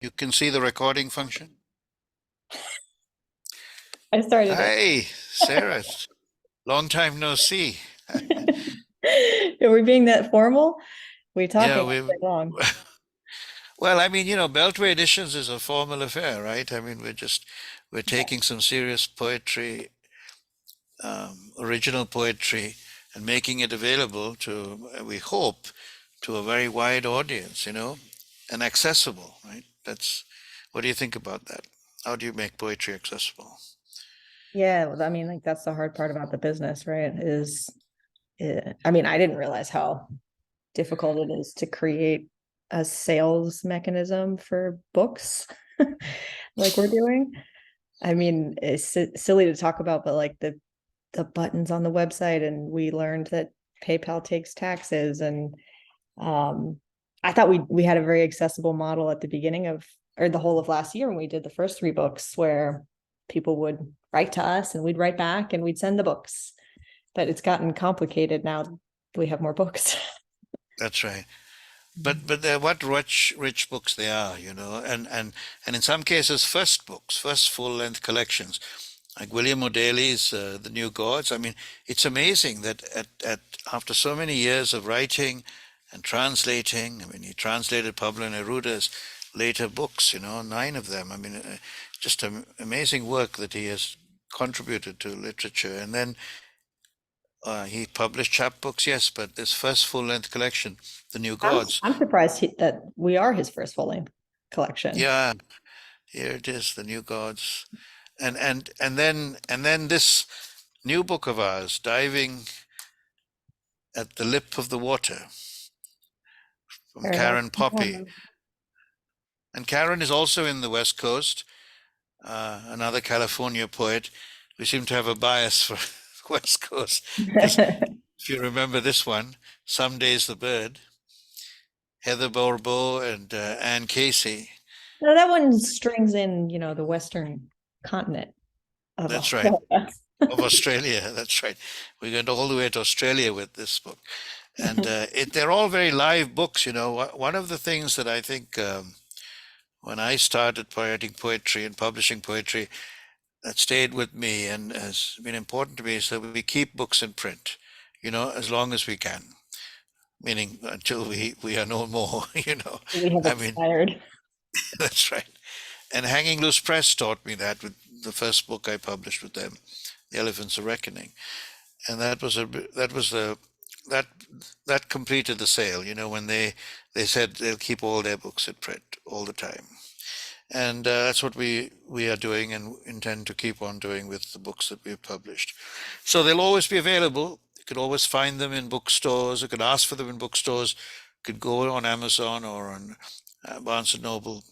You can see the recording function. I started Hi, Sarah. Long time no see. it. Are we being that formal? We're Yeah, talking all we day long. well, I mean, Beltway Editions is a formal affair, right? I mean, we're Yeah. taking some serious poetry, original poetry, and making it available to, we hope, to a very wide audience, and accessible, right? What do you think about that? How do you make poetry accessible? Yeah, well, I mean, like that's the hard part about the business, right? I mean, I didn't realize how difficult it is to create a sales mechanism for books like we're doing. I mean, it's silly to talk about, but like the buttons on the website, and we learned that PayPal takes taxes, and um, I thought we had a very accessible model at the beginning of or the whole of last year when we did the first three books, where people would write to us and we'd write back and we'd send the books. But it's gotten complicated now. We have more books. That's right. But they're what rich books they are, and in some cases first books, first full length collections, like William O'Daly's The New Gods. I mean, it's amazing that at after so many years of writing and translating, I mean, he translated Pablo Neruda's later books, nine of them. I mean, just amazing work that he has contributed to literature, and then he published chapbooks, yes, but this first full length collection, The New I'm Gods. I'm surprised that we are his first full length collection. Yeah, here it is, The New Gods. And then this new book of ours, Diving at the Lip of the Water, from Very nice. Karen Poppy. And Karen is also in the West Coast, another California poet. We seem to have a bias for West Coast because if you remember this one, Some Days the Bird, Heather Borbo and Anne Casey. No, that one strings in, the Western continent of That's right. Australia. Of Australia. That's right. We went all the way to Australia with this book. And they're all very live books. One of the things that I think when I started writing poetry and publishing poetry that stayed with me and has been important to me is that we keep books in print, as long as we can, meaning until we are no more, We have I mean, expired. that's right. And Hanging Loose Press taught me that with the first book I published with them, The Elephants of Reckoning. And that that completed the sale, when they said they'll keep all their books in print all the time. And that's what we are doing and intend to keep on doing with the books that we've published. So they'll always be available. You could always find them in bookstores. You could ask for them in bookstores. You could go on Amazon or on Barnes and Noble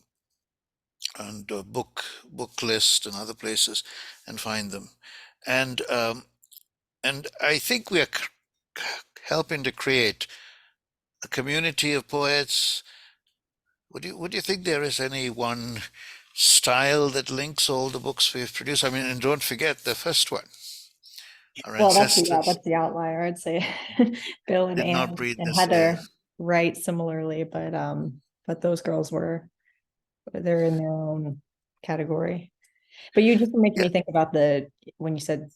and book list and other places and find them. And and I think we are helping to create a community of poets. Would you think there is any one style that links all the books we've produced? I mean, and don't forget the first one. Our Well, that's ancestors the outlier, I'd say. Bill and did not Anne breed and this. Yeah, Heather write similarly, but those girls they're in their own category. But you just make yeah, me think about the when you said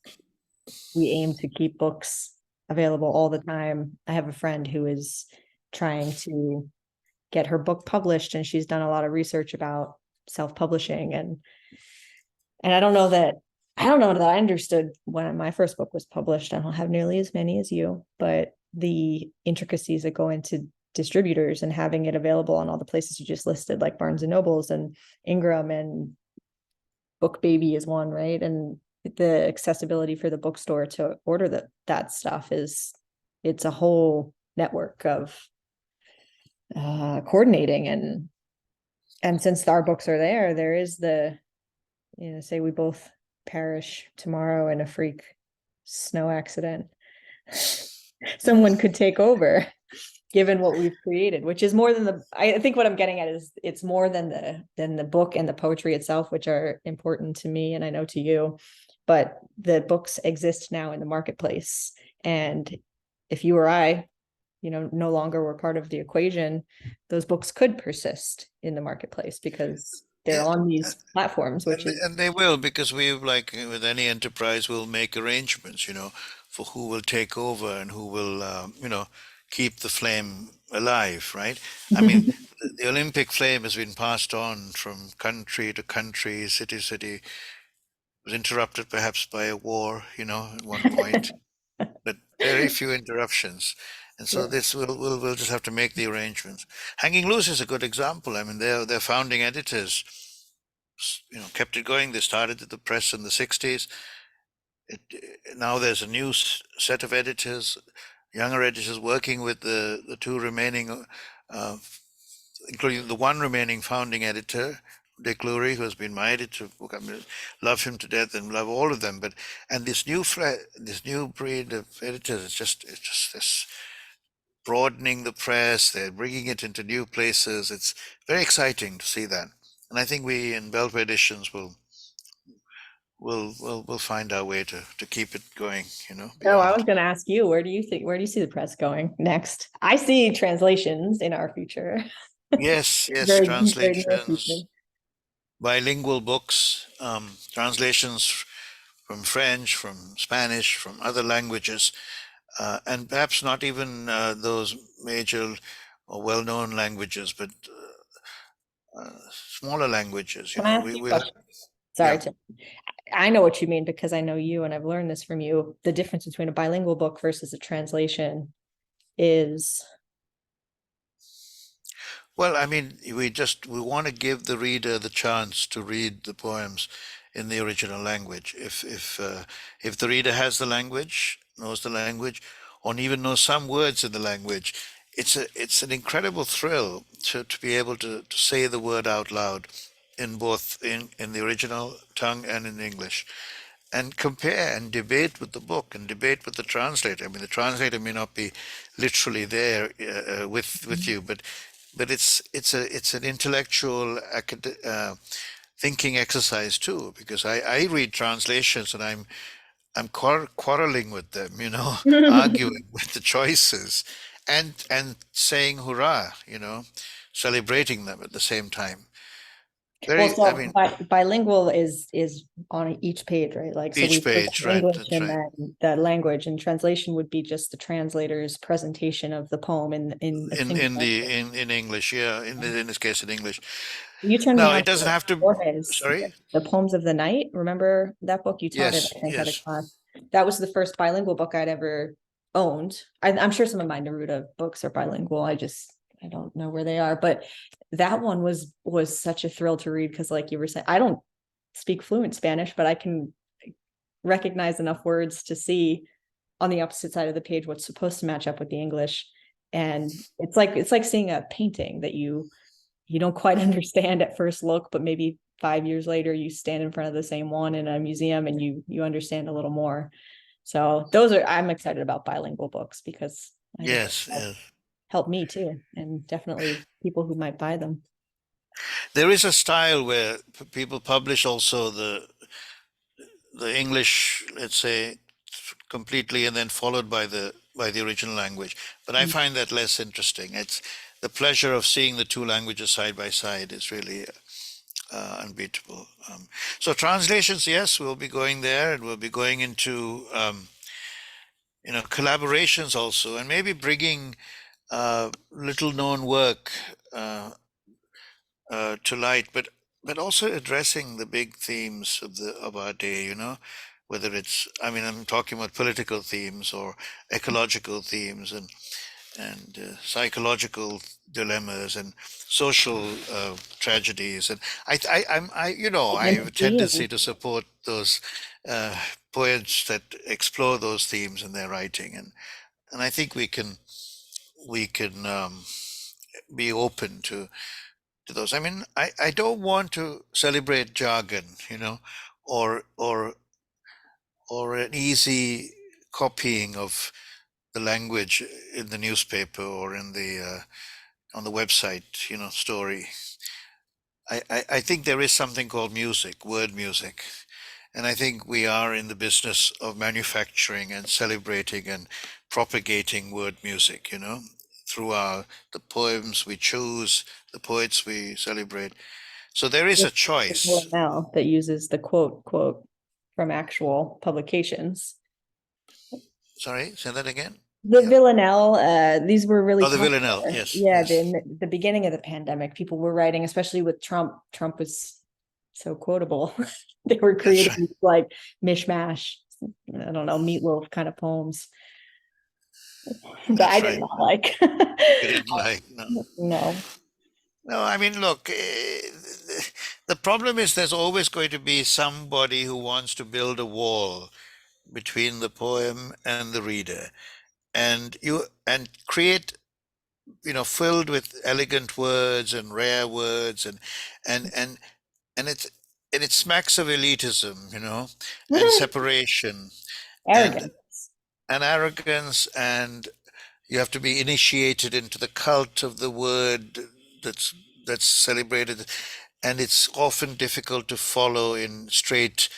we aim to keep books available all the time. I have a friend who is trying to get her book published, and she's done a lot of research about self-publishing, and I don't know that I understood when my first book was published. I don't have nearly as many as you, but the intricacies that go into distributors and having it available on all the places you just listed, like Barnes and Nobles and Ingram and Book Baby is one, right? And the accessibility for the bookstore to order that stuff it's a whole network of coordinating, and since our books are there is say we both perish tomorrow in a freak snow accident, someone could take over, given what we've created, which is more than I think what I'm getting at is it's more than the book and the poetry itself, which are important to me and I know to you, but the books exist now in the marketplace. And if you or I no longer were part of the equation, those books could persist in the marketplace because they're Yeah, on these platforms, which is and they will, because we, like with any enterprise, will make arrangements, for who will take over and who will, keep the flame alive, right? I mean, the Olympic flame has been passed on from country to country, city to city. Was interrupted perhaps by a war, at one point, but very few interruptions. And so yeah. this we'll just have to make the arrangements. Hanging Loose is a good example. I mean, their founding editors, kept it going. They started at the press in the 60s. Now there's a new set of editors, younger editors, working with the two remaining, uh, including the one remaining founding editor, Dick Lurie, who has been my editor. I mean, love him to death and love all of them. But and this new breed of editors, it's just this broadening the press. They're bringing it into new places. It's very exciting to see that. And I think we in Beltway Editions will find our way to keep it going, Oh, I was beyond. going to ask you, where do you see the press going next? I see translations in our future. Yes, yes, Very, very near future. translations, bilingual books, translations from French, from Spanish, from other languages, and perhaps not even those major or well-known languages, but smaller languages. Can I ask We you a will, question? Sorry, yeah. Tim. I know what you mean because I know you and I've learned this from you. The difference between a bilingual book versus a translation is Well, I mean, we want to give the reader the chance to read the poems in the original language. If the reader has the language, knows the language, or even knows some words in the language, it's an incredible thrill to be able to say the word out loud in both in the original tongue and in English, and compare and debate with the book and debate with the translator. I mean, the translator may not be literally there with you, but it's an intellectual thinking exercise too, because I read translations and I'm quarreling with them, arguing with the choices, and saying hurrah, celebrating them at the same time. well, Very, I so mean, bilingual is on each page, right? Like, so we each put page, right? English That's and right. then the language, and translation would be just the translator's presentation of the poem in a single language. In English, yeah. In this case, in English. You turned me Now on it doesn't to have to. Jorge's Sorry. The Poems of the Night. Remember that book? You taught it, Yes, I think, at a yes. class. That was the first bilingual book I'd ever owned. I'm sure some of my Neruda books are bilingual. I don't know where they are, but that one was such a thrill to read because, like you were saying, I don't speak fluent Spanish, but I can recognize enough words to see on the opposite side of the page what's supposed to match up with the English. And it's like seeing a painting that you don't quite understand at first look, but maybe 5 years later you stand in front of the same one in a museum and you understand a little more. So I'm excited about bilingual books because I think Yes, that yes. help me too, and definitely people who might buy them. There is a style where people publish also the English, let's say, completely, and then followed by the original language. But I find that less interesting. It's the pleasure of seeing the two languages side by side is really unbeatable. So translations, yes, we'll be going there, and we'll be going into collaborations also, and maybe bringing little known work to light, but also addressing the big themes of our day. Whether it's, I mean, I'm talking about political themes or ecological themes, and psychological dilemmas and social tragedies. And I have a Identity tendency to support those uh, poets that explore those themes in their writing, and I think we can be open to those. I mean, I don't want to celebrate jargon, or or an easy copying of the language in the newspaper or in the on the website, story. I think there is something called music, word music, And I think we are in the business of manufacturing and celebrating and propagating word music, through the poems we choose, the poets we celebrate. So there is With a the choice. villanelle that uses the quote from actual publications. Sorry, say that again. The Yeah. villanelle, these were really Oh, the villanelle. popular. Yes, Yeah, yes. the beginning of the pandemic, people were writing, especially with Trump. Trump was so quotable. They were That's creating right. these like mishmash, I don't know, meatloaf kind of poems that I That's did right. not like. You didn't like, no. No. No, I mean, look, the problem is there's always going to be somebody who wants to build a wall between the poem and the reader, and create, filled with elegant words and rare words, and and and it's and it smacks of elitism, and separation, and Arrogance. and arrogance, and you have to be initiated into the cult of the word that's that's celebrated, and it's often difficult to follow in straight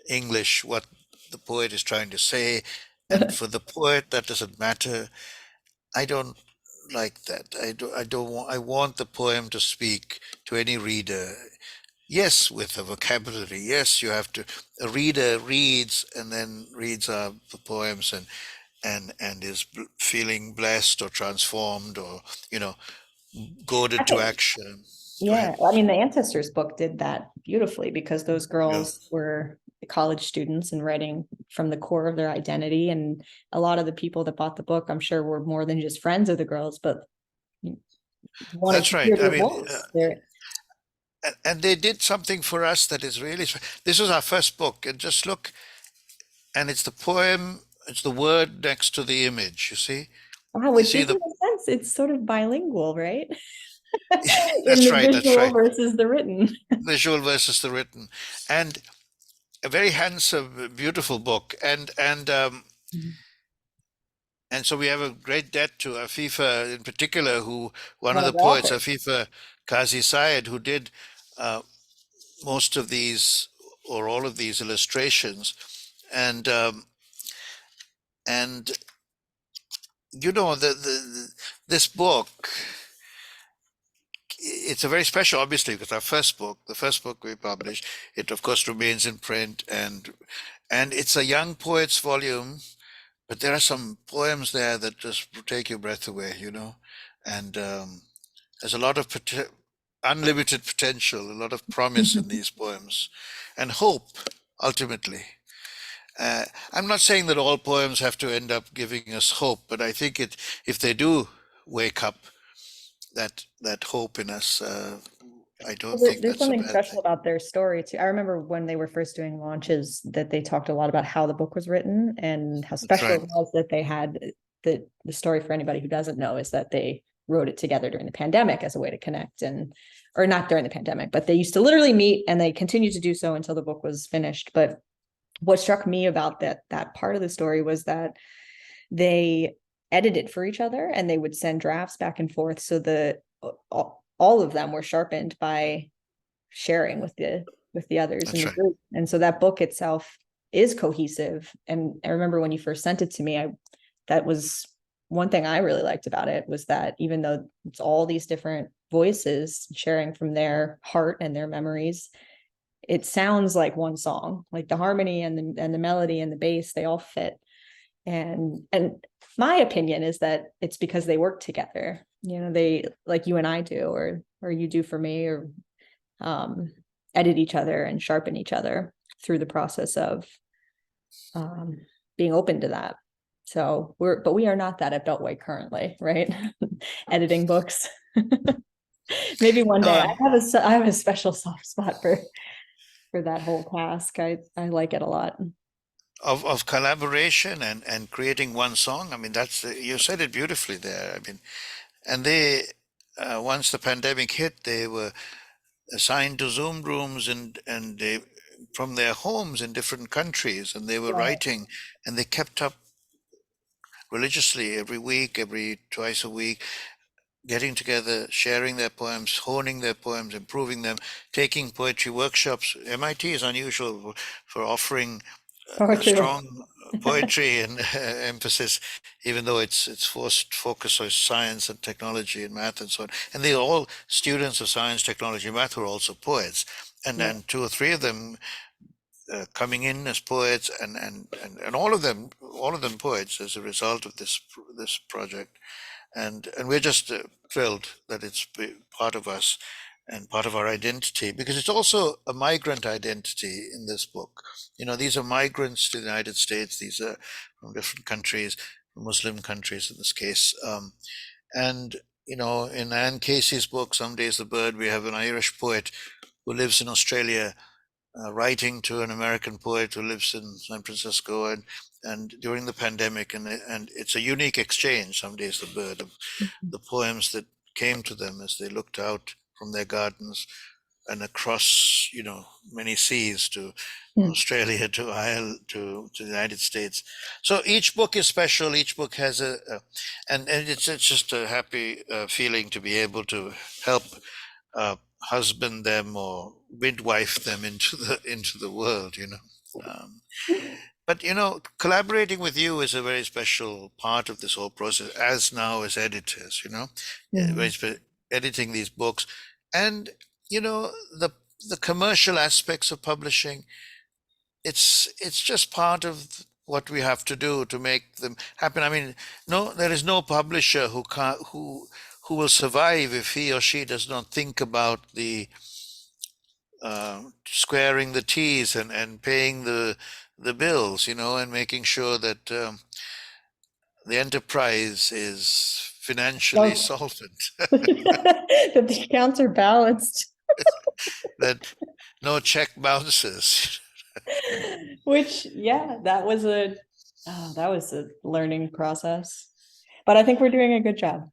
English what the poet is trying to say. And for the poet, that doesn't matter. I don't like that. I don't want. I want the poem to speak to any reader. Yes, with a vocabulary. Yes, you have to. A reader reads and then reads the poems, and is feeling blessed or transformed, or you know I goaded to think, action. Go ahead. yeah. I mean, the Ancestors book did that beautifully because those Yeah, girls were college students and writing from the core of their identity. And a lot of the people that bought the book, I'm sure, were more than just friends of the girls, but wanted that's to hear right. I their mean, voice. They're, and they did something for us that is really. This was our first book, and just look, and it's the poem. It's the word next to the image. You see, wow, you which see is in the. a sense, it's sort of bilingual, right? In That's the right. That's visual right. versus the written. Visual versus the written, and a very handsome, beautiful book, and so we have a great debt to Afifa in particular, who one of One of the the poets, authors. Afifa Kazi Syed, who did uh, most of these or all of these illustrations, and and this book, it's a very special, obviously, because our first book, the first book we published, it of course remains in print, and it's a young poets volume. But there are some poems there that just take your breath away, and there's a lot of unlimited potential, a lot of promise in these poems, and hope, ultimately. I'm not saying that all poems have to end up giving us hope, but I think if they do wake up that hope in us, I don't think There's that's a something bad special thing. about their story too. I remember when they were first doing launches that they talked a lot about how the book was written and how That's special right. it was that they had the story. For anybody who doesn't know, is that they wrote it together during the pandemic as a way to connect, and or not during the pandemic, but they used to literally meet and they continued to do so until the book was finished. But what struck me about that part of the story was that they edited for each other and they would send drafts back and forth, so the all of them were sharpened by sharing with the others in That's the right. group. And so that book itself is cohesive. And I remember when you first sent it to me, I that was one thing I really liked about it, was that even though it's all these different voices sharing from their heart and their memories, it sounds like one song. Like the harmony and the melody and the bass, they all fit. And my opinion is that it's because they work together. They, like you and I do, or you do for me, or um, edit each other and sharpen each other through the process of um, being open to that. So but we are not that at Beltway currently, right? Editing books. Maybe one No, day. I have a special soft spot for that whole task. I like it a lot. of collaboration and creating one song. I mean, that's you said it beautifully there. I mean, and they once the pandemic hit, they were assigned to Zoom rooms, and they from their homes in different countries, and they were Yeah. writing, and they kept up religiously every week, every twice a week. getting together, sharing their poems, honing their poems, improving them, taking poetry workshops. MIT is unusual for offering Poetry. strong poetry and emphasis, even though it's forced focus on science and technology and math and so on. And they all students of science, technology, math who are also poets, and Yeah. then two or three of them coming in as poets, and all of them poets as a result of this project. And we're just thrilled that it's part of us and part of our identity, because it's also a migrant identity in this book. These are migrants to the United States. These are from different countries, Muslim countries in this case. And in Anne Casey's book, Some Days the Bird, we have an Irish poet who lives in Australia, writing to an American poet who lives in San Francisco, and during the pandemic, and it's a unique exchange. Some Days the Bird, of the poems that came to them as they looked out from their gardens and across, many seas to Mm. Australia, to Ireland, to the United States. So each book is special. Each book has and it's just a happy feeling to be able to help uh, husband them or midwife them into the world. But collaborating with you is a very special part of this whole process, as now as editors, Mhm. editing these books, and the commercial aspects of publishing. It's just part of what we have to do to make them happen. I mean, no, there is no publisher who will survive if he or she does not think about the squaring the T's and paying the bills, and making sure that the enterprise is financially Well, solvent, that the accounts are balanced. that no check bounces. Which, yeah, that was a learning process. But I think we're doing a good job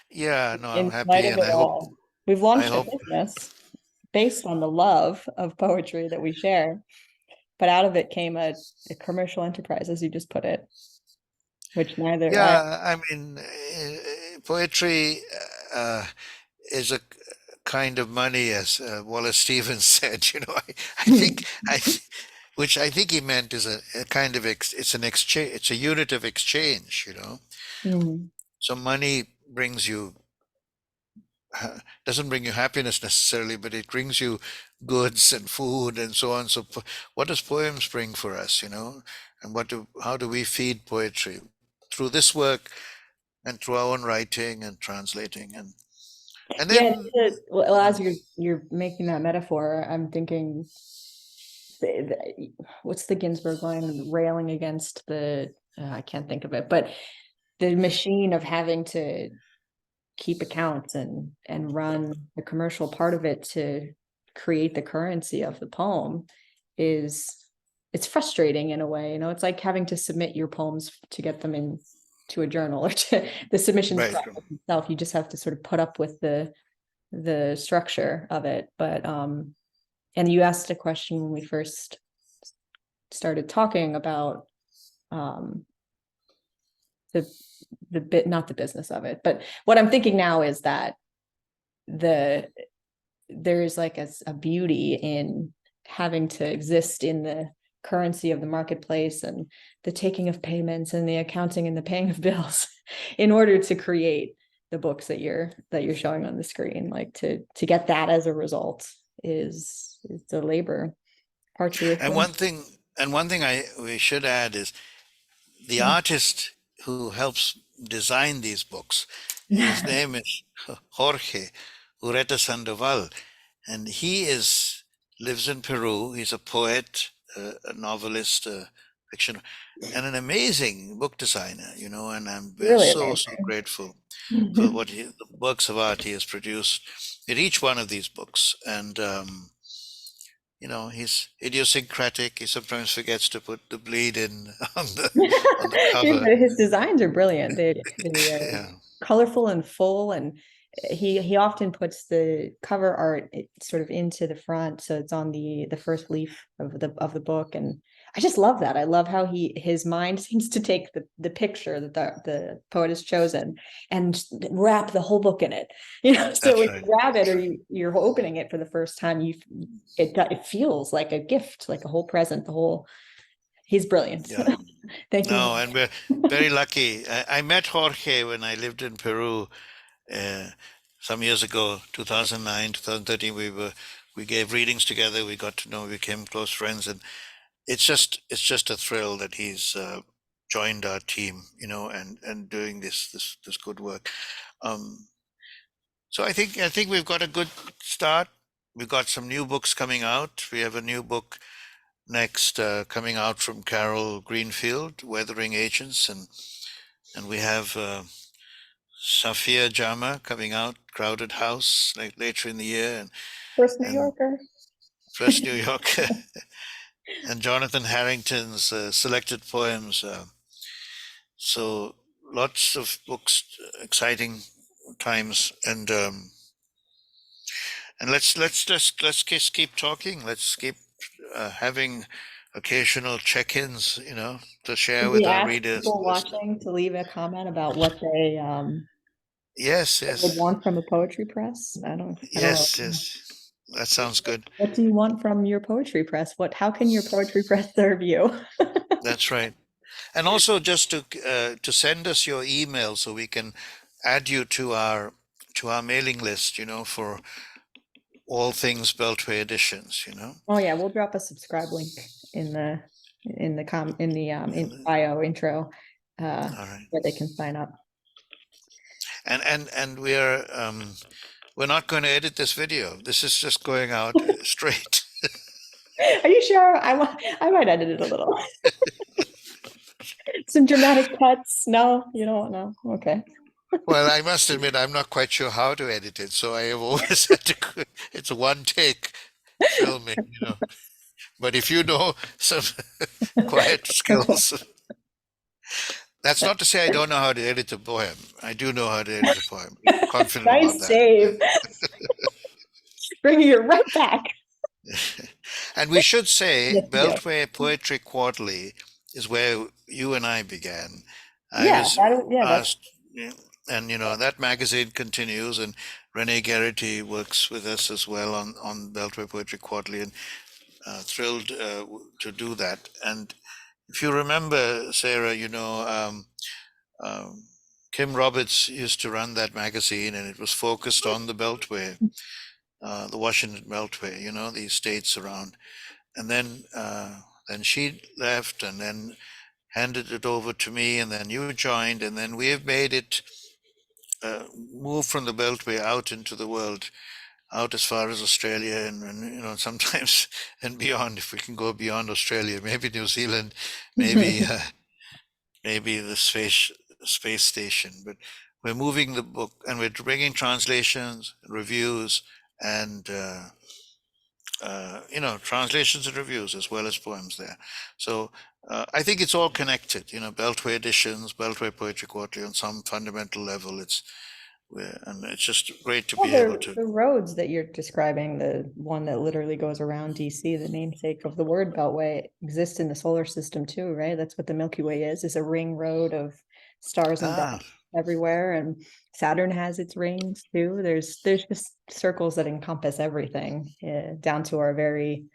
Yeah, no, I'm in spite happy, of and it all. We've I launched a hope, business based on the love of poetry that we share, but out of it came a commercial enterprise, as you just put it, which neither I. yeah, I mean, poetry uh, is a kind of money, as Wallace Stevens said. I think which I think he meant is a kind of it's an exchange, it's a unit of exchange. Mhm. So money doesn't bring you happiness necessarily, but it brings you goods and food and so on. So what does poems bring for us? And how do we feed poetry through this work and through our own writing and translating, and Yeah, then well, you as know you're making that metaphor, I'm thinking, what's the Ginsberg line? Railing against the I can't think of it, but the machine of having to keep accounts and run the commercial part of it to create the currency of the poem is it's frustrating in a way. It's like having to submit your poems to get them in to a journal or to the submissions right. process itself. You just have to sort of put up with the structure of it. But and you asked a question when we first started talking about um the the bit, not the business of it, but what I'm thinking now is that the there's like a beauty in having to exist in the currency of the marketplace and the taking of payments and the accounting and the paying of bills in order to create the books that you're showing on the screen. Like to get that as a result is the labor, hard And tuition. one thing we should add is the Mm. artist who helps design these books. His name is Jorge Ureta Sandoval, and he lives in Peru. He's a poet, a novelist, a fiction, and an amazing book designer. And we're Really so grateful for amazing. the works of art he has produced in each one of these books. And he's idiosyncratic. He sometimes forgets to put the bleed in on the cover. His designs are brilliant. They are Yeah. colorful and full, and he often puts the cover art sort of into the front, so it's on the first leaf of the book, and I just love that. I love how his mind seems to take the picture that the poet has chosen and wrap the whole book in it. So That's when right. you grab it or you're opening it for the first time, it feels like a gift, like a whole present. He's brilliant. Yeah. Thank you. No, and we're very lucky. I met Jorge when I lived in Peru uh, some years ago, 2009, 2013. We gave readings together. We got to know, we became close friends, and it's just a thrill that he's joined our team, and doing this good work. Um, so I think we've got a good start. We've got some new books coming out. We have a new book next coming out from Carol Greenfield, Weathering Agents, and we have Safia Jama coming out, Crowded House, like later in the year, First New and Yorker. First New York, and Jonathan Harrington's selected poems. So lots of books, exciting times, and let's just keep talking. Let's keep having occasional check-ins, to share Should with we our ask readers people and listeners. watching to leave a comment about what they Yes, would yes, want from a poetry press? I don't know. yes, yes. That sounds good. What do you want from your poetry press? How can your poetry press serve you? That's right. And also just to send us your email so we can add you to our mailing list, for all things Beltway editions. Oh yeah, we'll drop a subscribe link in the And, bio intro all right. where they can sign up. And we're not going to edit this video. This is just going out straight. Are you sure? I might edit it a little. Some dramatic cuts. No, you don't know. Okay. Well, I must admit, I'm not quite sure how to edit it, so I have always had to. It's a one take filming. But if you know some quiet skills, that's not to say I don't know how to edit a poem. I do know how to edit a poem. Confident about Nice that. save. Bringing it right back. And we should say Yes, you do. Beltway Poetry Quarterly is where you and I began. I Yeah, was that's asked, yeah, and that magazine continues, and Renee Garrity works with us as well on Beltway Poetry Quarterly, and thrilled to do that. And if you remember, Sarah, um, Kim Roberts used to run that magazine, and it was focused on the Beltway, the Washington Beltway, these states around. And then she left, and then handed it over to me, and then you joined, and then we have made it move from the Beltway out into the world, out as far as Australia, and sometimes and beyond, if we can go beyond Australia, maybe New Zealand, maybe good. maybe the space station. But we're moving the book, and we're bringing translations, reviews, and translations and reviews as well as poems there. So I think it's all connected. Beltway editions, Beltway Poetry Quarterly, on some fundamental level. And it's just great to Well, be able to. the roads that you're describing, the one that literally goes around DC, the namesake of the word Beltway, exists in the solar system too, right? That's what the Milky Way is a ring road of stars and Ah, belts everywhere. And Saturn has its rings too. There's just circles that encompass everything, down to our very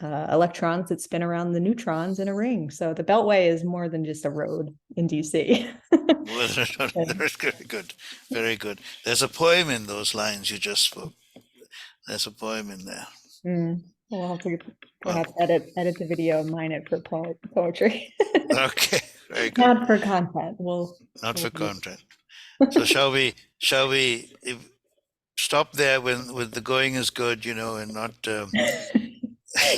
electrons that spin around the neutrons in a ring. So the Beltway is more than just a road in DC. well, that's very good, very good. There's a poem in those lines you just spoke. There's a poem in there. We'll have to Well, perhaps edit the video, mine it for poetry, okay, very good. not for content. Not We'll for content. So shall we stop there when with the going is good, and not.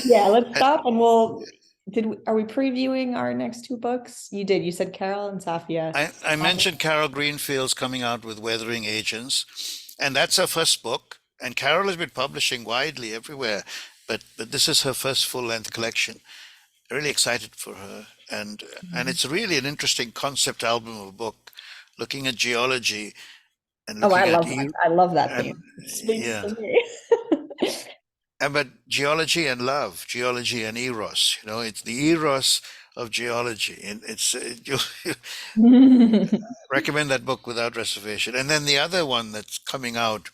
yeah, let's stop and are we previewing our next two books? You did. You said Carol and Safia. I mentioned Carol Greenfield's coming out with Weathering Agents, and that's her first book. And Carol has been publishing widely everywhere, but this is her first full-length collection. Really excited for her, and Mhm. it's really an interesting concept album of a book, looking at geology and Oh, I looking at love that. I love that and theme. It speaks yeah, to me. but geology and love, geology and eros. It's the eros of geology, and you recommend that book without reservation. And then the other one that's coming out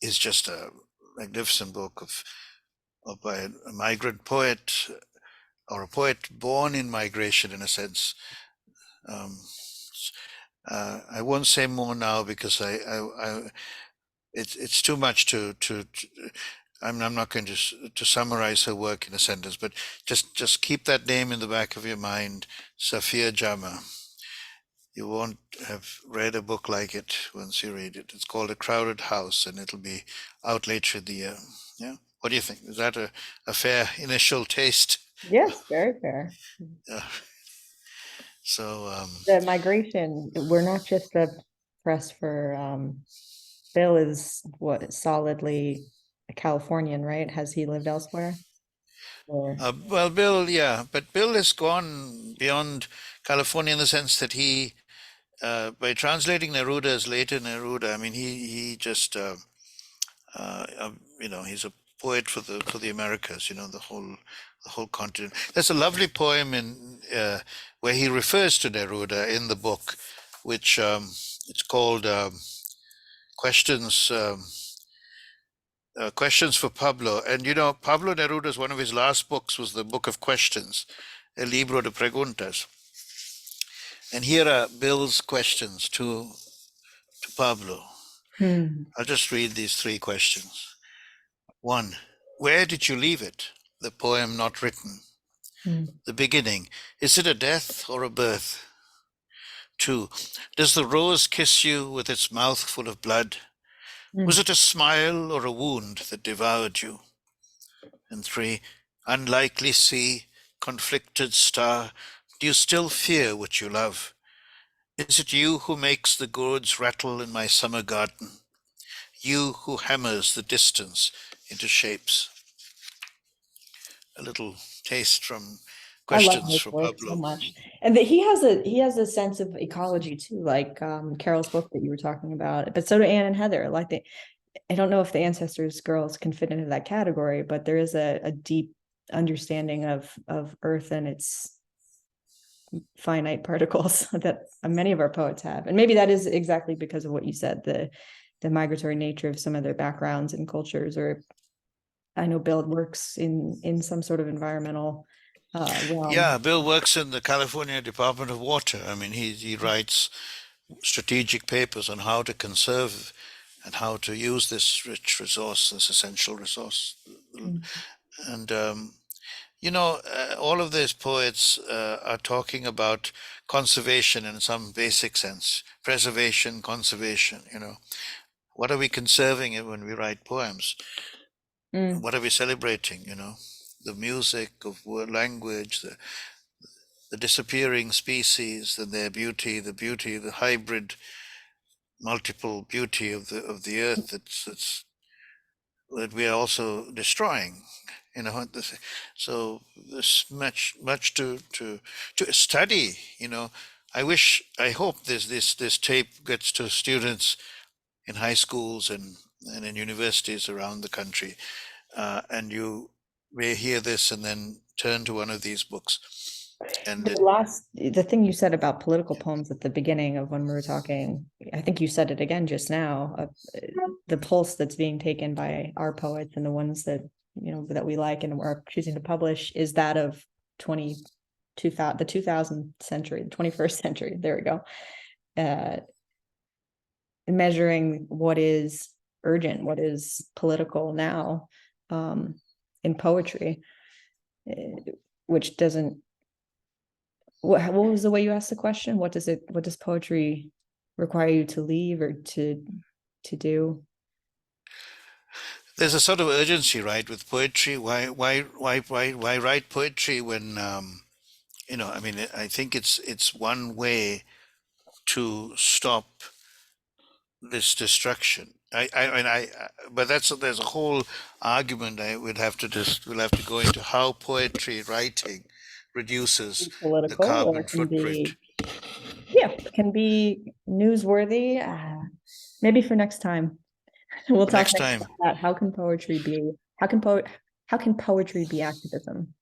is just a magnificent book by a migrant poet, or a poet born in migration, in a sense. Um, I won't say more now because it's too much to I'm not going to summarize her work in a sentence, but just keep that name in the back of your mind, Safia Jama. You won't have read a book like it once you read it. It's called A Crowded House, and it'll be out later in the year. Yeah. What do you think? Is that a fair initial taste? Yes, very fair. Uh, so The migration, we're not just a press for Bill is what solidly a Californian, right? Has he lived elsewhere? Or well, Bill, yeah, but Bill has gone beyond California in the sense that by translating Neruda as later Neruda, I mean, he just he's a poet for the Americas, the whole continent. There's a lovely poem in where he refers to Neruda in the book, which it's called Questions. Questions for Pablo. And Pablo Neruda's one of his last books was the Book of Questions, El Libro de Preguntas. And here are Bill's questions to Pablo. hmm. I'll just read these three questions. One, where did you leave it? The poem not written. Hmm. The beginning, is it a death or a birth? Two, does the rose kiss you with its mouth full of blood? Was Hmm. it a smile or a wound that devoured you? And three, unlikely sea, conflicted star, do you still fear what you love? Is it you who makes the gourds rattle in my summer garden? You who hammers the distance into shapes? A little taste from I love Questions his for work so Pablo. much. And that he has a sense of ecology too, like Carol's book that you were talking about. But so do Anne and Heather. Like I don't know if the Ancestors girls can fit into that category, but there is a deep understanding of Earth and its finite particles that many of our poets have. And maybe that is exactly because of what you said, the migratory nature of some of their backgrounds and cultures. Or I know Bill works in some sort of environmental realm. Yeah, Bill works in the California Department of Water. I mean, he writes strategic papers on how to conserve and how to use this rich resource, this essential resource. And all of these poets are talking about conservation in some basic sense, preservation, conservation. What are we conserving when we write poems? Mm. What are we celebrating? The music of language, the disappearing species and their beauty, the hybrid, multiple beauty of the earth that we are also destroying. So there's much to study. I hope this tape gets to students in high schools and in universities around the country, and you may hear this and then turn to one of these books. And The thing you said about political poems at the beginning of when we were talking, I think you said it again just now, the pulse that's being taken by our poets and the ones that, that we like and are choosing to publish is that of 2000, the 2000th century, the 21st century. There we go. Measuring what is urgent, what is political now, in poetry, which doesn't. What was the way you asked the question? What does poetry require you to leave or to do? there's a sort of urgency, right, with poetry. Why write poetry when I mean, I think it's one way to stop this destruction. But there's a whole argument. We'll have to go into how poetry writing reduces the Political, or carbon it can footprint. be, yeah, it can be newsworthy. Maybe for next time. We'll For talk next next time. about that. How can poetry be activism?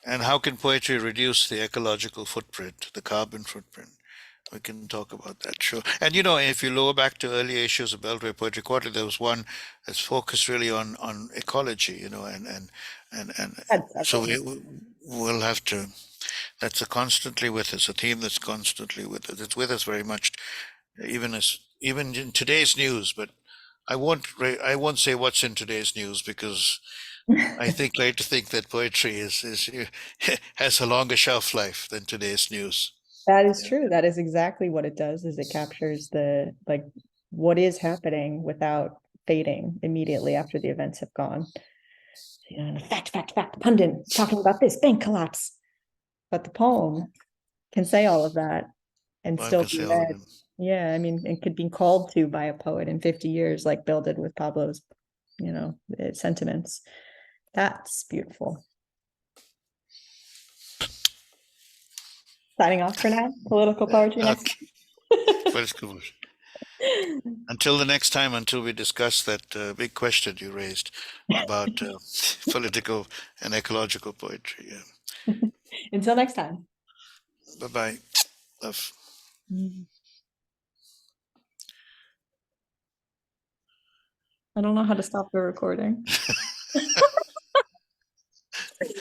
And how can poetry reduce the ecological footprint, the carbon footprint? We can talk about that, sure. And if you look back to earlier issues of Beltway Poetry Quarterly, there was one that's focused really on ecology, and Had so several. we'll have to. That's a constantly with us, a theme that's constantly with us. It's with us very much, even in today's news. But I won't say what's in today's news because like to think that poetry is has a longer shelf life than today's news. That is Yeah. true. That is exactly what it does, is it captures the like what is happening without fading immediately after the events have gone. Fact, pundit talking about this bank collapse. But the poem can say all of that and One still can be say all of read. them. Yeah, I mean, it could be called to by a poet in 50 years, like Bill did with Pablo's, sentiments. That's beautiful. Signing off for now. Political poetry next. Okay, political. Until the next time, until we discuss that big question you raised about political and ecological poetry. Yeah. Until next time. Bye bye. Love. I don't know how to stop the recording.